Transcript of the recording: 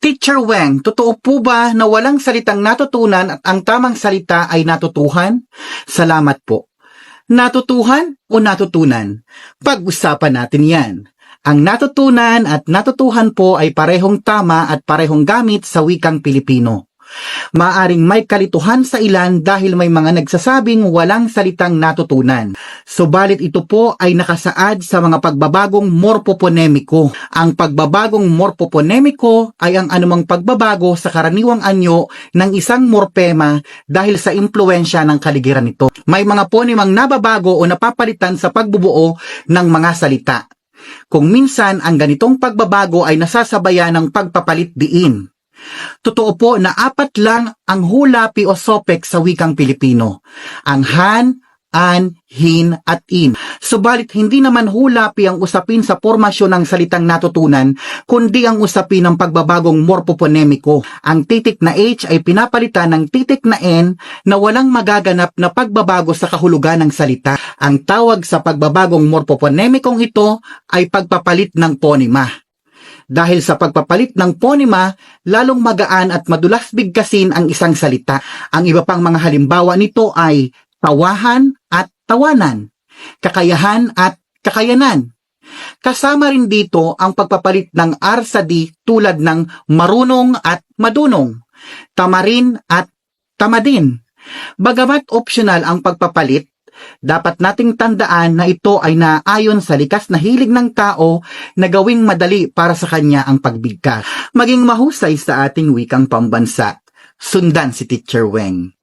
Teacher Weng, totoo po ba na walang salitang natutunan at ang tamang salita ay natutuhan? Salamat po. Natutuhan o natutunan? Pag-usapan natin yan. Ang natutunan at natutuhan po ay parehong tama at parehong gamit sa wikang Pilipino. Maaring may kalituhan sa ilan dahil may mga nagsasabing walang salitang natutunan. Subalit ito po ay nakasaad sa mga pagbabagong morpoponemiko. Ang pagbabagong morpoponemiko ay ang anumang pagbabago sa karaniwang anyo ng isang morpema dahil sa impluensya ng kaligiran nito. May mga ponemang nababago o napapalitan sa pagbubuo ng mga salita. Kung minsan ang ganitong pagbabago ay nasasabayan ng pagpapalit diin. Totoo po na 4 lang ang hulapi o sopek sa wikang Pilipino. Ang han, an, hin, at in. Subalit hindi naman hulapi ang usapin sa formasyon ng salitang natutunan, kundi ang usapin ng pagbabagong morpoponemiko. Ang titik na H ay pinapalitan ng titik na N na walang magaganap na pagbabago sa kahulugan ng salita. Ang tawag sa pagbabagong morpoponemikong ito ay pagpapalit ng ponema. Dahil sa pagpapalit ng ponema, lalong magaan at madulas bigkasin ang isang salita. Ang iba pang mga halimbawa nito ay tawahan at tawanan, kakayahan at kakayanan. Kasama rin dito ang pagpapalit ng R sa D tulad ng marunong at madunong, tamarin at tamadin. Bagamat optional ang pagpapalit, dapat nating tandaan na ito ay naayon sa likas na hilig ng tao na gawing madali para sa kanya ang pagbigkas. Maging mahusay sa ating wikang pambansa. Sundan si Teacher Weng.